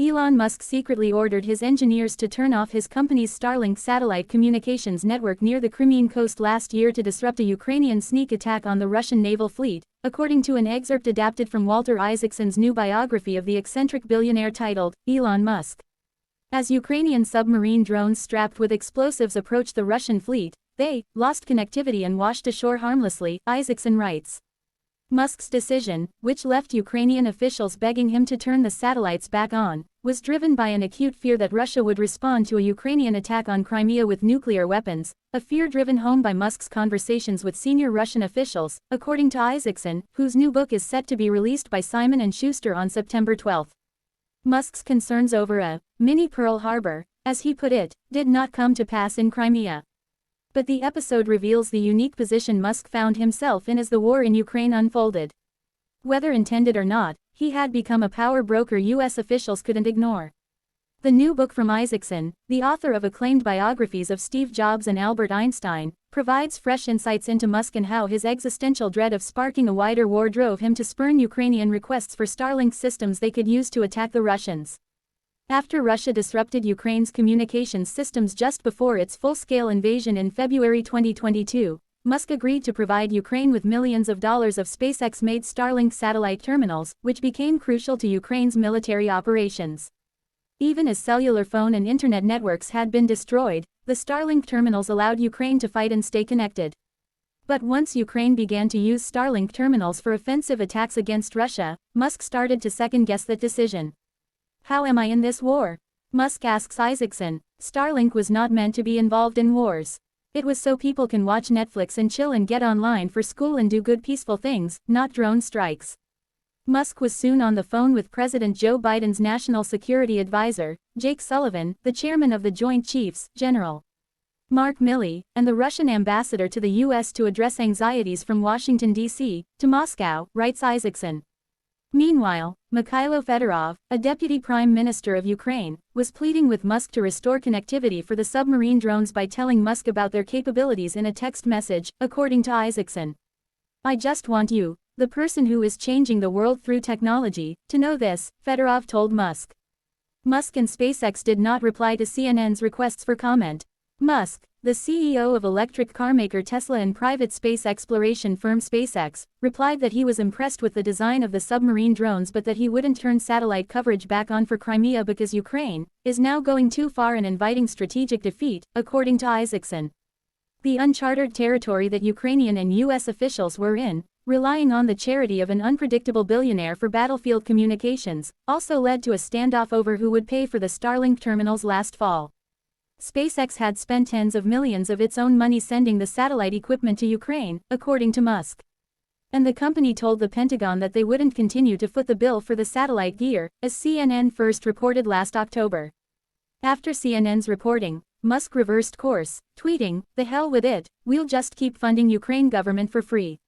Elon Musk secretly ordered his engineers to turn off his company's Starlink satellite communications network near the Crimean coast last year to disrupt a Ukrainian sneak attack on the Russian naval fleet, according to an excerpt adapted from Walter Isaacson's new biography of the eccentric billionaire titled, Elon Musk. As Ukrainian submarine drones strapped with explosives approached the Russian fleet, they lost connectivity and washed ashore harmlessly, Isaacson writes. Musk's decision, which left Ukrainian officials begging him to turn the satellites back on, was driven by an acute fear that Russia would respond to a Ukrainian attack on Crimea with nuclear weapons, a fear driven home by Musk's conversations with senior Russian officials, according to Isaacson, whose new book is set to be released by Simon Schuster on September 12. Musk's concerns over a mini Pearl Harbor, as he put it, did not come to pass in Crimea. But the episode reveals the unique position Musk found himself in as the war in Ukraine unfolded. Whether intended or not, he had become a power broker U.S. officials couldn't ignore. The new book from Isaacson, the author of acclaimed biographies of Steve Jobs and Albert Einstein, provides fresh insights into Musk and how his existential dread of sparking a wider war drove him to spurn Ukrainian requests for Starlink systems they could use to attack the Russians. After Russia disrupted Ukraine's communications systems just before its full-scale invasion in February 2022, Musk agreed to provide Ukraine with millions of dollars of SpaceX-made Starlink satellite terminals, which became crucial to Ukraine's military operations. Even as cellular phone and internet networks had been destroyed, the Starlink terminals allowed Ukraine to fight and stay connected. But once Ukraine began to use Starlink terminals for offensive attacks against Russia, Musk started to second-guess that decision. How am I in this war? Musk asks Isaacson. Starlink was not meant to be involved in wars. It was so people can watch Netflix and chill and get online for school and do good peaceful things, not drone strikes. Musk was soon on the phone with President Joe Biden's national security advisor, Jake Sullivan, the chairman of the Joint Chiefs, General Mark Milley, and the Russian ambassador to the U.S. to address anxieties from Washington, D.C., to Moscow, writes Isaacson. Meanwhile, Mikhailo Fedorov, a deputy prime minister of Ukraine, was pleading with Musk to restore connectivity for the submarine drones by telling Musk about their capabilities in a text message, according to Isaacson. I just want you, the person who is changing the world through technology, to know this, Fedorov told Musk. Musk and SpaceX did not reply to CNN's requests for comment. Musk, the CEO of electric car maker Tesla and private space exploration firm SpaceX, replied that he was impressed with the design of the submarine drones but that he wouldn't turn satellite coverage back on for Crimea because Ukraine is now going too far and inviting strategic defeat, according to Isaacson. The uncharted territory that Ukrainian and U.S. officials were in, relying on the charity of an unpredictable billionaire for battlefield communications, also led to a standoff over who would pay for the Starlink terminals last fall. SpaceX had spent tens of millions of its own money sending the satellite equipment to Ukraine, according to Musk. And the company told the Pentagon that they wouldn't continue to foot the bill for the satellite gear, as CNN first reported last October. After CNN's reporting, Musk reversed course, tweeting, "The hell with it, we'll just keep funding Ukraine government for free."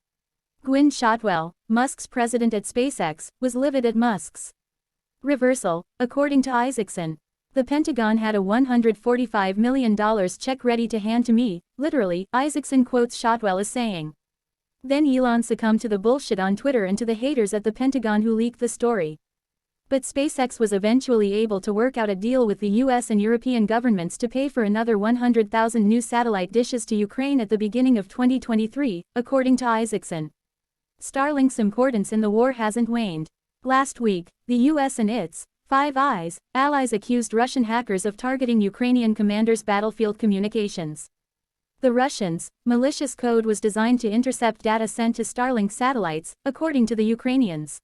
Gwynne Shotwell, Musk's president at SpaceX, was livid at Musk's reversal, according to Isaacson. The Pentagon had a $145 million check ready to hand to me, literally, Isaacson quotes Shotwell as saying. Then Elon succumbed to the bullshit on Twitter and to the haters at the Pentagon who leaked the story. But SpaceX was eventually able to work out a deal with the US and European governments to pay for another 100,000 new satellite dishes to Ukraine at the beginning of 2023, according to Isaacson. Starlink's importance in the war hasn't waned. Last week, the US and its Five Eyes allies accused Russian hackers of targeting Ukrainian commanders' battlefield communications. The Russians' malicious code was designed to intercept data sent to Starlink satellites, according to the Ukrainians.